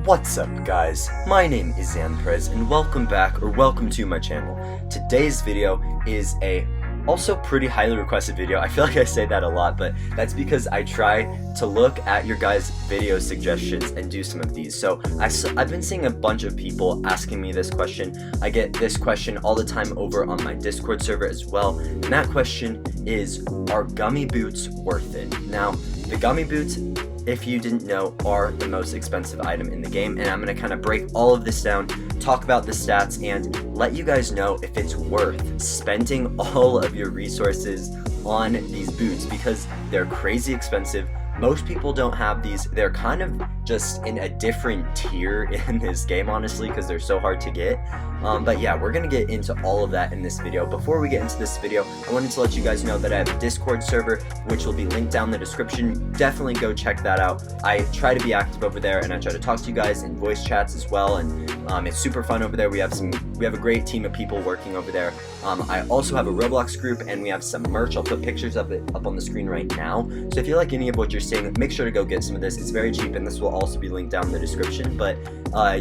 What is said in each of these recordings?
What's up guys, my name is Zanprez and welcome back, or welcome to my channel. Today's video is a also pretty highly requested video. I feel like I say that a lot, but that's because I try to look at your guys' video suggestions and do some of these. So I've been seeing a bunch of people asking me this question. I get this question all the time over on my Discord server as well, and that question is, are gummy boots worth it? Now, the gummy boots, if you didn't know, are the most expensive item in the game, and I'm going to kind of break all of this down, talk about the stats, and let you guys know if it's worth spending all of your resources on these boots, because they're crazy expensive. Most people don't have these. They're kind of just in a different tier in this game, honestly, because they're so hard to get. But yeah, we're going to get into all of that in this video. Before we get into this video, I wanted to let you guys know that I have a Discord server, which will be linked down in the description. Definitely go check that out. I try to be active over there, and I try to talk to you guys in voice chats as well, and it's super fun over there. We have a great team of people working over there. I also have a Roblox group, and we have some merch. I'll put pictures of it up on the screen right now. So if you like any of what you're seeing, make sure to go get some of this. It's very cheap, and this will also be linked down in the description. But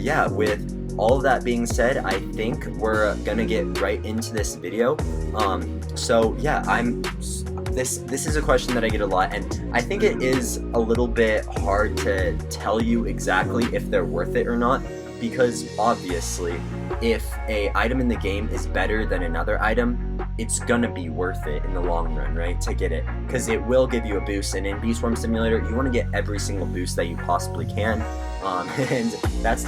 yeah, with all of that being said, I think we're gonna get right into this video. So yeah, this is a question that I get a lot, and I think it is a little bit hard to tell you exactly if they're worth it or not, because obviously if a item in the game is better than another item, it's gonna be worth it in the long run, right, to get it, because it will give you a boost. And in Beachz Simulator, you want to get every single boost that you possibly can, and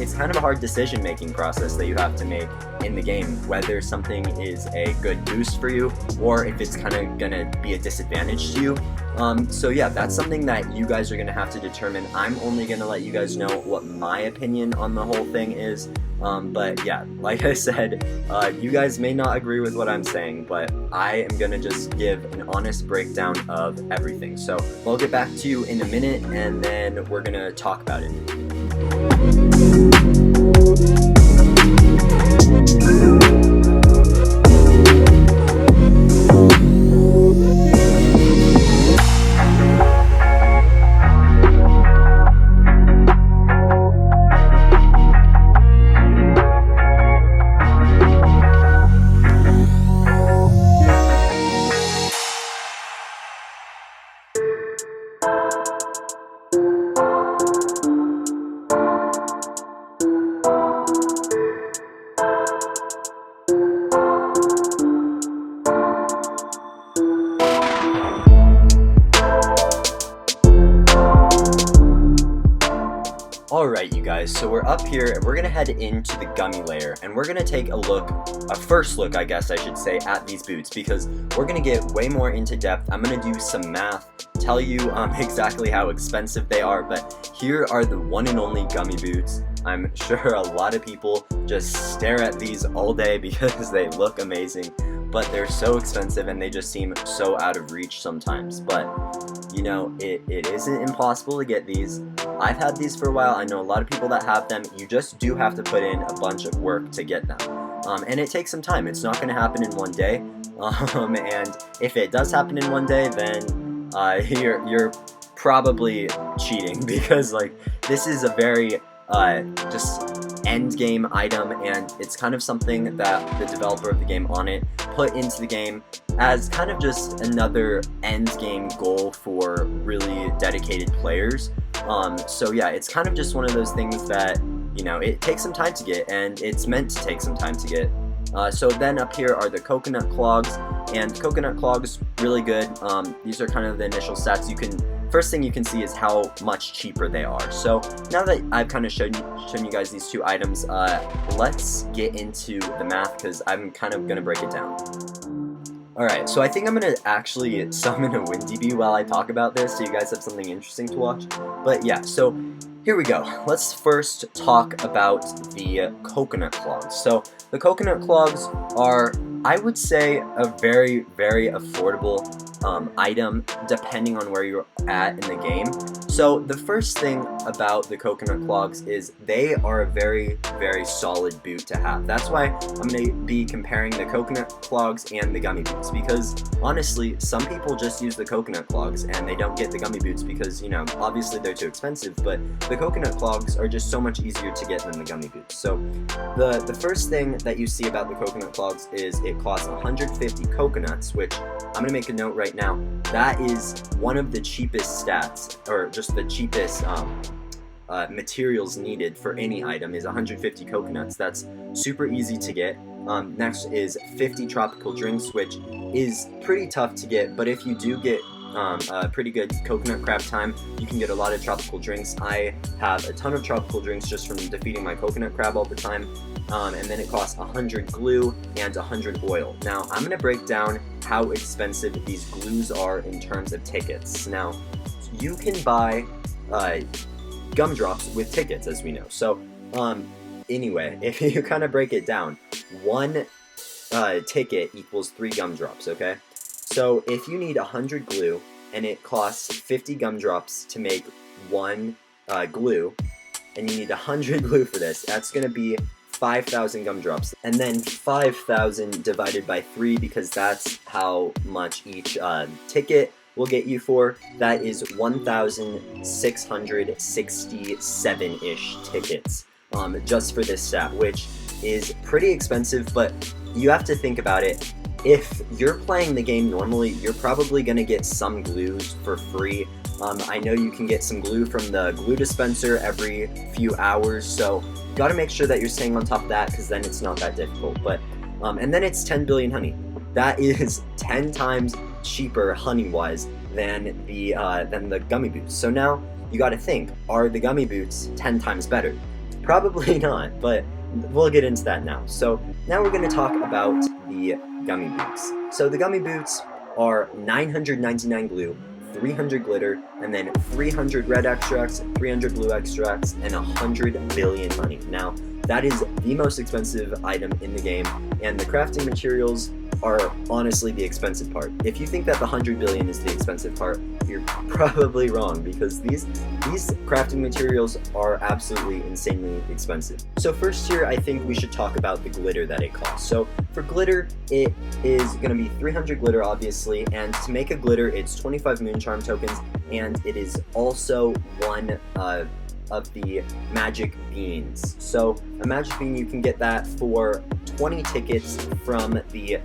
it's kind of a hard decision making process that you have to make in the game, whether something is a good boost for you or if it's kind of gonna be a disadvantage to you. So yeah, that's something that you guys are gonna have to determine. I'm only gonna let you guys know what my opinion on the whole thing is. But yeah, like I said, you guys may not agree with what I'm saying, but I am gonna just give an honest breakdown of everything. So I'll get back to you in a minute, and then we're gonna talk about it. Alright you guys, so we're up here and we're going to head into the gummy layer, and we're going to take a first look I guess I should say, at these boots, because we're going to get way more into depth. I'm going to do some math, tell you exactly how expensive they are, but here are the one and only gummy boots. I'm sure a lot of people just stare at these all day because they look amazing, but they're so expensive and they just seem so out of reach sometimes. But you know, it isn't impossible to get these. I've had these for a while. I know a lot of people that have them. You just do have to put in a bunch of work to get them, and it takes some time. It's not going to happen in one day, and if it does happen in one day, then you're probably cheating, because like this is a very just end game item, and it's kind of something that the developer of the game on it put into the game as kind of just another end game goal for really dedicated players. So yeah, it's kind of just one of those things that, you know, it takes some time to get, and it's meant to take some time to get. So then up here are the coconut clogs, and coconut clogs, really good. These are kind of the initial stats. First thing you can see is how much cheaper they are. So now that I've kind of shown you guys these two items, let's get into the math, because I'm kind of going to break it down. Alright, so I think I'm going to actually summon a Windy Bee while I talk about this, so you guys have something interesting to watch. But yeah, so here we go. Let's first talk about the coconut clogs. So the coconut clogs are, I would say, a very, very affordable item depending on where you're at in the game. So the first thing about the coconut clogs is they are a very, very solid boot to have. That's why I'm going to be comparing the coconut clogs and the gummy boots, because honestly, some people just use the coconut clogs and they don't get the gummy boots because, you know, obviously they're too expensive, but the coconut clogs are just so much easier to get than the gummy boots. So the first thing that you see about the coconut clogs is it costs 150 coconuts, which I'm going to make a note right now. That is one of the cheapest stats, or just the cheapest materials needed for any item is 150 coconuts. That's super easy to get. Next is 50 tropical drinks, which is pretty tough to get, but if you do get a pretty good coconut crab time, you can get a lot of tropical drinks. I have a ton of tropical drinks just from defeating my coconut crab all the time. And then it costs 100 glue and 100 oil. Now, I'm going to break down how expensive these glues are in terms of tickets. Now, you can buy gumdrops with tickets, as we know. So, anyway, if you kind of break it down, one ticket equals 3 gumdrops, okay? So, if you need 100 glue, and it costs 50 gumdrops to make 1 glue, and you need 100 glue for this, that's going to be 5,000 gumdrops, and then 5,000 divided by 3, because that's how much each ticket will get you for. That is 1,667-ish tickets just for this stat, which is pretty expensive, but you have to think about it. If you're playing the game normally, you're probably going to get some glues for free. I know you can get some glue from the glue dispenser every few hours, so you gotta make sure that you're staying on top of that, because then it's not that difficult. But and then it's 10 billion honey. That is 10 times cheaper honey-wise than the gummy boots. So now you gotta think, are the gummy boots 10 times better? Probably not, but we'll get into that now. So now we're gonna talk about the gummy boots. So the gummy boots are 999 glue, 300 glitter, and then 300 red extracts, 300 blue extracts, and 100 billion honey. Now, that is the most expensive item in the game, and the crafting materials are honestly the expensive part. If you think that the 100 billion is the expensive part, you're probably wrong, because these crafting materials are absolutely insanely expensive. So first here, I think we should talk about the glitter that it costs. So for glitter, it is going to be 300 glitter, obviously, and to make a glitter, it's 25 moon charm tokens, and it is also one of the magic beans. So a magic bean, you can get that for 20 tickets from the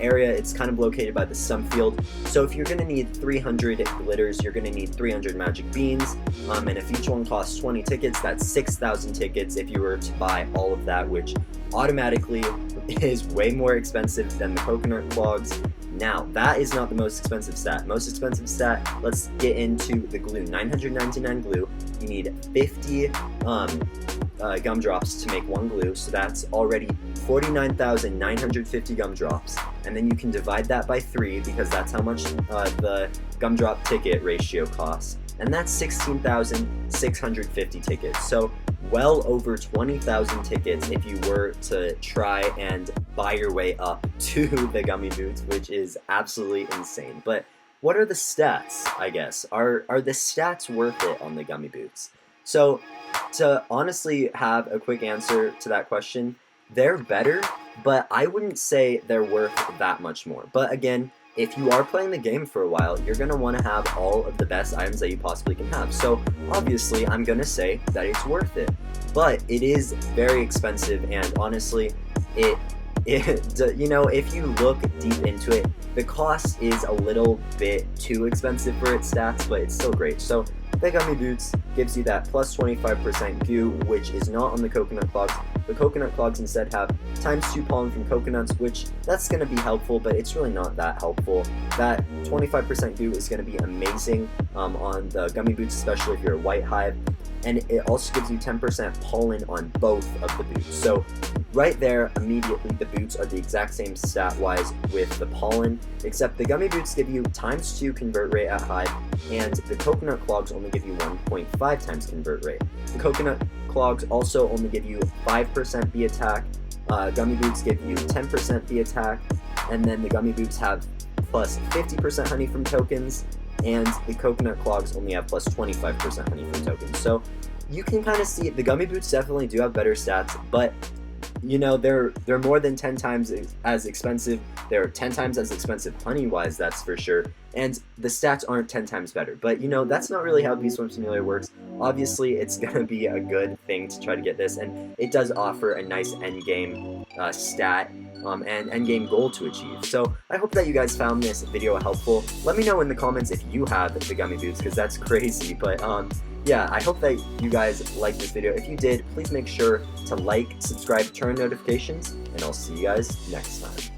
area. It's kind of located by the stump field. So if you're going to need 300 glitters, you're going to need 300 magic beans, and if each one costs 20 tickets, that's 6,000 tickets if you were to buy all of that, which automatically is way more expensive than the coconut clogs. Now, that is not the most expensive stat. Most expensive stat, let's get into the glue. 999 glue. You need 50 gumdrops to make 1 glue, so that's already 49,950 gumdrops. And then you can divide that by 3, because that's how much the gumdrop ticket ratio costs. And that's 16,650 tickets. So well over 20,000 tickets if you were to try and buy your way up to the gummy boots, which is absolutely insane. But what are the stats, I guess? Are the stats worth it on the gummy boots? So to honestly have a quick answer to that question, they're better, but I wouldn't say they're worth that much more. But again, if you are playing the game for a while, you're going to want to have all of the best items that you possibly can have. So obviously, I'm going to say that it's worth it. But it is very expensive, and honestly, you know, if you look deep into it, the cost is a little bit too expensive for its stats, but it's still great. So the gummy boots gives you that plus 25% goo, which is not on the coconut clogs. The coconut clogs instead have ×2 pollen from coconuts, which that's going to be helpful, but it's really not that helpful. That 25% goo is going to be amazing on the gummy boots, especially if you're a white hive. And it also gives you 10% pollen on both of the boots. So right there, immediately, the boots are the exact same stat-wise with the pollen, except the gummy boots give you ×2 convert rate at hive, and the coconut clogs only give you 1.5 times convert rate. The coconut clogs also only give you 5% bee attack, gummy boots give you 10% bee attack, and then the gummy boots have plus 50% honey from tokens, and the coconut clogs only have plus 25% honey from tokens. So you can kind of see the gummy boots definitely do have better stats, but you know, they're more than 10 times as expensive. They're 10 times as expensive honey-wise, that's for sure. And the stats aren't 10 times better. But, you know, that's not really how Beachz Swim Simulator works. Obviously, it's going to be a good thing to try to get this, and it does offer a nice endgame stat and endgame goal to achieve. So I hope that you guys found this video helpful. Let me know in the comments if you have the gummy boots, because that's crazy. But yeah, I hope that you guys liked this video. If you did, please make sure to like, subscribe, turn on notifications, and I'll see you guys next time.